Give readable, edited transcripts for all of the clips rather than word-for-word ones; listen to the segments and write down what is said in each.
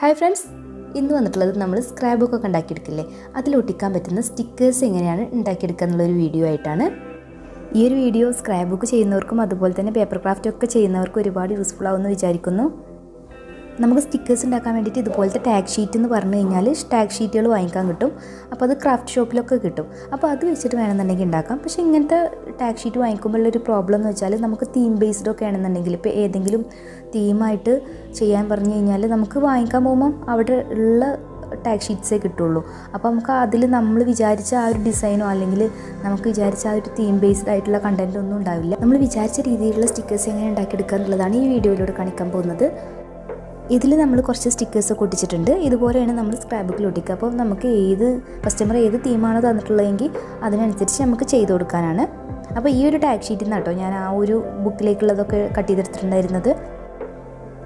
Hi friends, ഇന്ന് വന്നിട്ടുള്ളത് നമ്മൾ സ്ക്രാപ്പ് ബുക്ക് ഉണ്ടാക്കിയെടുക്കില്ലേ അതിൽ ഒട്ടിക്കാൻ പറ്റുന്ന സ്റ്റിക്കേഴ്സ് എങ്ങനെയാണ് ഉണ്ടാക്കിയെടുക്കുക എന്നുള്ള ഒരു വീഡിയോ ആയിട്ടാണ്. ഈ ഒരു വീഡിയോ സ്ക്രാപ്പ് ബുക്ക് ചെയ്യുന്നവർക്കും അതുപോലെ തന്നെ പേപ്പർ ക്രാഫ്റ്റ് ഒക്കെ ചെയ്യുന്നവർക്കും ഒരുപാട് യൂസ്ഫുൾ ആവുമെന്ന് വിചാരിക്കുന്നു. നമുക്ക് സ്റ്റിക്കേഴ്സ് ഉണ്ടാക്കാൻ വേണ്ടിയിട്ട് ഇതുപോലത്തെ ടാഗ് ഷീറ്റ് എന്ന് പറഞ്ഞു കഴിഞ്ഞാൽ ടാഗ് ഷീറ്റുകൾ വാങ്ങിക്കാൻ കിട്ടും. അപ്പോൾ അത് ക്രാഫ്റ്റ് ഷോപ്പിലൊക്കെ കിട്ടും. അപ്പോൾ അത് വെച്ചിട്ട് വേണമെന്നുണ്ടെങ്കിൽ ഉണ്ടാക്കാം. പക്ഷേ ഇങ്ങനത്തെ ടാഗ് ഷീറ്റ് വാങ്ങിക്കുമ്പോഴുള്ളൊരു പ്രോബ്ലം എന്ന് വെച്ചാൽ നമുക്ക് തീം ബേസ്ഡ് ഒക്കെ ആണെന്നുണ്ടെങ്കിൽ ഇപ്പോൾ ഏതെങ്കിലും തീമായിട്ട് ചെയ്യാൻ പറഞ്ഞു കഴിഞ്ഞാൽ നമുക്ക് വാങ്ങിക്കാൻ പോകുമ്പം അവിടെ ഉള്ള ടാഗ് ഷീറ്റ്സേ കിട്ടുള്ളൂ. അപ്പോൾ നമുക്ക് അതിൽ നമ്മൾ വിചാരിച്ച ആ ഒരു ഡിസൈനോ അല്ലെങ്കിൽ നമുക്ക് വിചാരിച്ച ആ ഒരു തീം ബേസ്ഡ് ആയിട്ടുള്ള കണ്ടൻറ്റ് ഒന്നും ഉണ്ടാവില്ല. നമ്മൾ വിചാരിച്ച രീതിയിലുള്ള സ്റ്റിക്കേഴ്സ് എങ്ങനെ ഉണ്ടാക്കിയെടുക്കുക എന്നുള്ളതാണ് ഈ വീഡിയോയിലൂടെ കാണിക്കാൻ പോകുന്നത്. ഇതിൽ നമ്മൾ കുറച്ച് സ്റ്റിക്കേഴ്സൊക്കെ ഒട്ടിച്ചിട്ടുണ്ട്. ഇതുപോലെയാണ് നമ്മൾ സ്ക്രാപ്പ് ബുക്കിൽ ഒട്ടിക്കുക. അപ്പോൾ നമുക്ക് കസ്റ്റമർ ഏത് തീമാണോ തന്നിട്ടുള്ളതെങ്കിൽ അതിനനുസരിച്ച് നമുക്ക് ചെയ്ത് കൊടുക്കാനാണ്. അപ്പോൾ ഈ ഒരു ടാഗ് ഷീറ്റിൽ നിന്നാണ് കേട്ടോ ഞാൻ ആ ഒരു ബുക്കിലേക്കുള്ളതൊക്കെ കട്ട് ചെയ്തെടുത്തിട്ടുണ്ടായിരുന്നത്.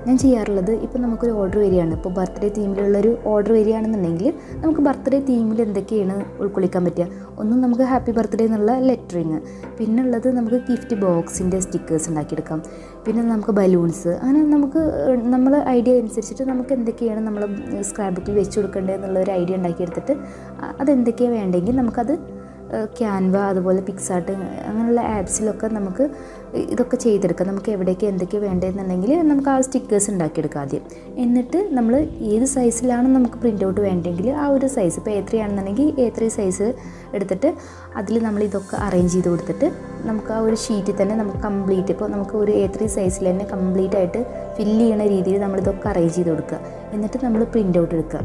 ഞാൻ ചെയ്യാറുള്ളത് ഇപ്പോൾ നമുക്കൊരു ഓർഡർ വരികയാണ്, ഇപ്പോൾ ബർത്ത്ഡേ തീമിലുള്ളൊരു ഓർഡർ വരികയാണെന്നുണ്ടെങ്കിൽ നമുക്ക് ബർത്ത്ഡേ തീമിൽ എന്തൊക്കെയാണ് ഉൾക്കൊള്ളിക്കാൻ പറ്റുക. ഒന്നും നമുക്ക് ഹാപ്പി ബർത്ത്ഡേ എന്നുള്ള ലെറ്ററിങ്, പിന്നെ ഉള്ളത് നമുക്ക് ഗിഫ്റ്റ് ബോക്സിൻ്റെ സ്റ്റിക്കേഴ്സ് ഉണ്ടാക്കിയെടുക്കാം, പിന്നെ നമുക്ക് ബലൂൺസ്, അങ്ങനെ നമുക്ക് നമ്മൾ ഐഡിയ അനുസരിച്ചിട്ട് നമുക്ക് എന്തൊക്കെയാണ് നമ്മൾ സ്ക്രാപ്പ് ബുക്കിൽ വെച്ച് കൊടുക്കേണ്ടത് എന്നുള്ളൊരു ഐഡിയ ഉണ്ടാക്കിയെടുത്തിട്ട് അതെന്തൊക്കെയാണ് വേണ്ടെങ്കിൽ നമുക്കത് ക്യാൻവ അതുപോലെ പിക്സാർട്ട് അങ്ങനെയുള്ള ആപ്സിലൊക്കെ നമുക്ക് ഇതൊക്കെ ചെയ്തെടുക്കാം. നമുക്ക് എവിടേക്ക് എന്തൊക്കെയാണ് വേണ്ടതെന്നുണ്ടെങ്കിൽ നമുക്ക് ആ സ്റ്റിക്കേഴ്സ് ഉണ്ടാക്കിയെടുക്കാം ആദ്യം. എന്നിട്ട് നമ്മൾ ഏത് സൈസിലാണ് നമുക്ക് പ്രിൻ്റ് ഔട്ട് വേണ്ടെങ്കിൽ ആ ഒരു സൈസ്, ഇപ്പോൾ A3 ആണെന്നുണ്ടെങ്കിൽ A3 സൈസ് എടുത്തിട്ട് അതിൽ നമ്മൾ ഇതൊക്കെ അറേഞ്ച് ചെയ്ത് കൊടുത്തിട്ട് നമുക്ക് ആ ഒരു ഷീറ്റിൽ തന്നെ നമുക്ക് കംപ്ലീറ്റ്, ഇപ്പോൾ നമുക്ക് ഒരു A3 സൈസിൽ തന്നെ കംപ്ലീറ്റ് ആയിട്ട് ഫില്ല് ചെയ്യുന്ന രീതിയിൽ നമ്മളിതൊക്കെ അറേഞ്ച് ചെയ്ത് കൊടുക്കുക. എന്നിട്ട് നമ്മൾ പ്രിൻ്റ് ഔട്ട് എടുക്കുക.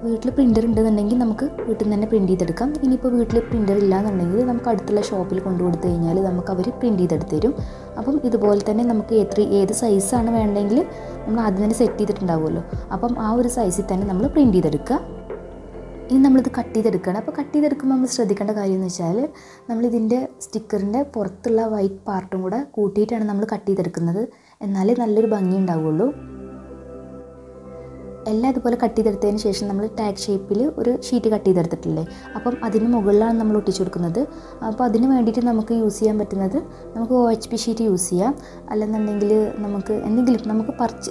വീട്ടിൽ പ്രിൻ്റർ ഉണ്ടെന്നുണ്ടെങ്കിൽ നമുക്ക് വീട്ടിൽ നിന്ന് തന്നെ പ്രിൻ്റ് ചെയ്തെടുക്കാം. ഇനിയിപ്പോൾ വീട്ടിൽ പ്രിൻ്റർ ഇല്ലാന്നുണ്ടെങ്കിൽ നമുക്ക് അടുത്തുള്ള ഷോപ്പിൽ കൊണ്ടു കൊടുത്തു കഴിഞ്ഞാൽ നമുക്ക് അവർ പ്രിൻ്റ് ചെയ്തെടുത്ത് തരും. അപ്പം ഇതുപോലെ തന്നെ നമുക്ക് ഏത് സൈസാണ് വേണ്ടെങ്കിൽ നമ്മൾ ആദ്യം തന്നെ സെറ്റ് ചെയ്തിട്ടുണ്ടാവുമല്ലോ, അപ്പം ആ ഒരു സൈസിൽ തന്നെ നമ്മൾ പ്രിൻ്റ് ചെയ്തെടുക്കുക. ഇനി നമ്മളിത് കട്ട് ചെയ്തെടുക്കുകയാണ്. അപ്പോൾ കട്ട് ചെയ്തെടുക്കുമ്പോൾ നമ്മൾ ശ്രദ്ധിക്കേണ്ട കാര്യം എന്ന് വെച്ചാൽ നമ്മളിതിൻ്റെ സ്റ്റിക്കറിൻ്റെ പുറത്തുള്ള വൈറ്റ് പാർട്ടും കൂടെ കൂട്ടിയിട്ടാണ് നമ്മൾ കട്ട് ചെയ്തെടുക്കുന്നത്. എന്നാലേ നല്ലൊരു ഭംഗി ഉണ്ടാവുകയുള്ളൂ. എല്ലാം ഇതുപോലെ കട്ട് ചെയ്തെടുത്തതിന് ശേഷം നമ്മൾ ടാഗ് ഷേപ്പിൽ ഒരു ഷീറ്റ് കട്ട് ചെയ്തെടുത്തിട്ടില്ലേ, അപ്പം അതിന് മുകളിലാണ് നമ്മൾ ഒട്ടിച്ചു കൊടുക്കുന്നത്. അപ്പോൾ അതിന് വേണ്ടിയിട്ട് നമുക്ക് യൂസ് ചെയ്യാൻ പറ്റുന്നത് നമുക്ക് OHP ഷീറ്റ് യൂസ് ചെയ്യാം, അല്ലെന്നുണ്ടെങ്കിൽ നമുക്ക്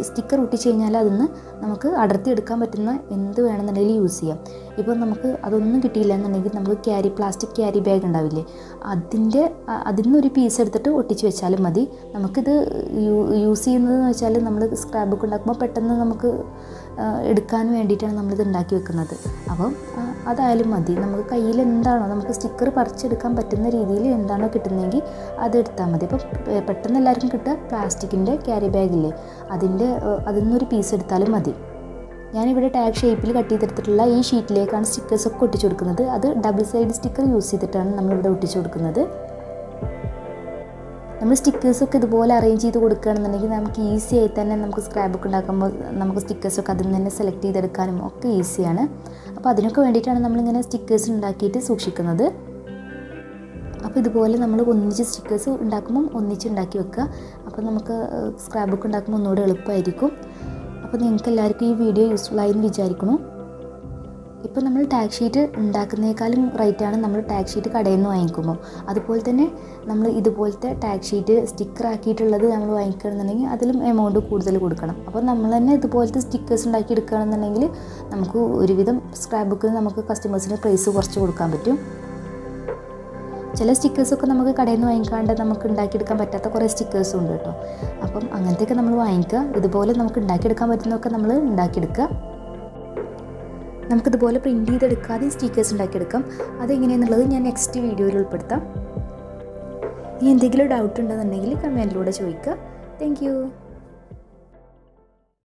സ്റ്റിക്കർ ഒട്ടിച്ച് കഴിഞ്ഞാൽ അതിന് നമുക്ക് അടർത്തി എടുക്കാൻ പറ്റുന്ന എന്ത് വേണമെന്നുണ്ടെങ്കിൽ യൂസ് ചെയ്യാം. ഇപ്പോൾ നമുക്ക് അതൊന്നും കിട്ടിയില്ല എന്നുണ്ടെങ്കിൽ നമുക്ക് പ്ലാസ്റ്റിക് ക്യാരി ബാഗ് ഉണ്ടാവില്ലേ, അതിൽ നിന്നൊരു പീസ് എടുത്തിട്ട് ഒട്ടിച്ച് വെച്ചാലും മതി. നമുക്കിത് യൂസ് ചെയ്യുന്നതെന്ന് വെച്ചാൽ നമ്മൾ സ്ക്രാപ്പ് ബുക്ക് ഉണ്ടാക്കുമ്പോൾ പെട്ടെന്ന് നമുക്ക് എടുക്കാൻ വേണ്ടിയിട്ടാണ് നമ്മളിത് ഉണ്ടാക്കി വെക്കുന്നത്. അപ്പം അതായാലും മതി. നമുക്ക് കയ്യിൽ എന്താണോ നമുക്ക് സ്റ്റിക്കർ പറിച്ചെടുക്കാൻ പറ്റുന്ന രീതിയിൽ എന്താണോ കിട്ടുന്നതെങ്കിൽ അത് എടുത്താൽ മതി. അപ്പം പെട്ടെന്ന് എല്ലാവർക്കും കിട്ടുക പ്ലാസ്റ്റിക്കിൻ്റെ ക്യാരി ബാഗില്ലേ, അതിൽ നിന്നൊരു പീസ് എടുത്താലും മതി. ഞാനിവിടെ ടാഗ് ഷേപ്പിൽ കട്ട് ചെയ്തെടുത്തിട്ടുള്ള ഈ ഷീറ്റിലേക്കാണ് സ്റ്റിക്കേഴ്സൊക്കെ ഒട്ടിച്ചു കൊടുക്കുന്നത്. അത് ഡബിൾ സൈഡ് സ്റ്റിക്കർ യൂസ് ചെയ്തിട്ടാണ് നമ്മളിവിടെ ഒട്ടിച്ചു കൊടുക്കുന്നത്. നമ്മൾ സ്റ്റിക്കേഴ്സൊക്കെ ഇതുപോലെ അറേഞ്ച് ചെയ്ത് കൊടുക്കുകയാണെന്നുണ്ടെങ്കിൽ നമുക്ക് ഈസി ആയി തന്നെ നമുക്ക് സ്ക്രാപ്പ് ബുക്ക് ഉണ്ടാക്കുമ്പോൾ നമുക്ക് സ്റ്റിക്കേഴ്സൊക്കെ അതിൽ നിന്ന് തന്നെ സെലക്ട് ചെയ്തെടുക്കാനും ഒക്കെ ഈസിയാണ്. അപ്പോൾ അതിനൊക്കെ വേണ്ടിയിട്ടാണ് നമ്മളിങ്ങനെ സ്റ്റിക്കേഴ്സ് ഉണ്ടാക്കിയിട്ട് സൂക്ഷിക്കുന്നത്. അപ്പോൾ ഇതുപോലെ നമ്മൾ ഒന്നിച്ച് സ്റ്റിക്കേഴ്സ് ഉണ്ടാക്കുമ്പം ഒന്നിച്ച് ഉണ്ടാക്കി വെക്കുക. അപ്പോൾ നമുക്ക് സ്ക്രാപ്പ് ബുക്ക് ഉണ്ടാക്കുമ്പോൾ ഒന്നുകൂടെ എളുപ്പമായിരിക്കും. അപ്പോൾ നിങ്ങൾക്ക് എല്ലാവർക്കും ഈ വീഡിയോ യൂസ്ഫുൾ ആയെന്ന് വിചാരിക്കുന്നു. ഇപ്പോൾ നമ്മൾ ടാഗ് ഷീറ്റ് ഉണ്ടാക്കുന്നതിനേക്കാളും റേറ്റാണ് നമ്മൾ ടാഗ് ഷീറ്റ് കടയിൽ നിന്ന് വാങ്ങിക്കുമ്പോൾ. അതുപോലെ തന്നെ നമ്മൾ ഇതുപോലത്തെ ടാഗ് ഷീറ്റ് സ്റ്റിക്കർ ആക്കിയിട്ടുള്ളത് നമ്മൾ വാങ്ങിക്കുകയാണെന്നുണ്ടെങ്കിൽ അതിലും എമൗണ്ട് കൂടുതൽ കൊടുക്കണം. അപ്പോൾ നമ്മൾ തന്നെ ഇതുപോലത്തെ സ്റ്റിക്കേഴ്സ് ഉണ്ടാക്കി എടുക്കുകയാണെന്നുണ്ടെങ്കിൽ നമുക്ക് ഒരുവിധം സ്ക്രാപ്പ് ബുക്കിൽ നമുക്ക് കസ്റ്റമേഴ്സിന് പ്രൈസ് കുറച്ച് കൊടുക്കാൻ പറ്റും. ചില സ്റ്റിക്കേഴ്സൊക്കെ നമുക്ക് കടയിൽ നിന്ന് വാങ്ങിക്കാണ്ട് നമുക്ക് ഉണ്ടാക്കിയെടുക്കാൻ പറ്റാത്ത കുറേ സ്റ്റിക്കേഴ്സും ഉണ്ട് കേട്ടോ. അപ്പം അങ്ങനത്തെയൊക്കെ നമ്മൾ വാങ്ങിക്കുക. ഇതുപോലെ നമുക്ക് ഉണ്ടാക്കിയെടുക്കാൻ പറ്റുന്നതൊക്കെ നമ്മൾ ഉണ്ടാക്കിയെടുക്കുക. നമുക്കിതുപോലെ പ്രിൻ്റ് ചെയ്തെടുക്കാതെ സ്റ്റിക്കേഴ്സ് ഉണ്ടാക്കിയെടുക്കാം. അതെങ്ങനെയാണെന്നുള്ളത് ഞാൻ നെക്സ്റ്റ് വീഡിയോയിൽ ഉൾപ്പെടുത്താം. ഇനി എന്തെങ്കിലും ഡൗട്ട് ഉണ്ടെന്നുണ്ടെങ്കിൽ കമൻറ്റിലൂടെ ചോദിക്കുക. Thank you.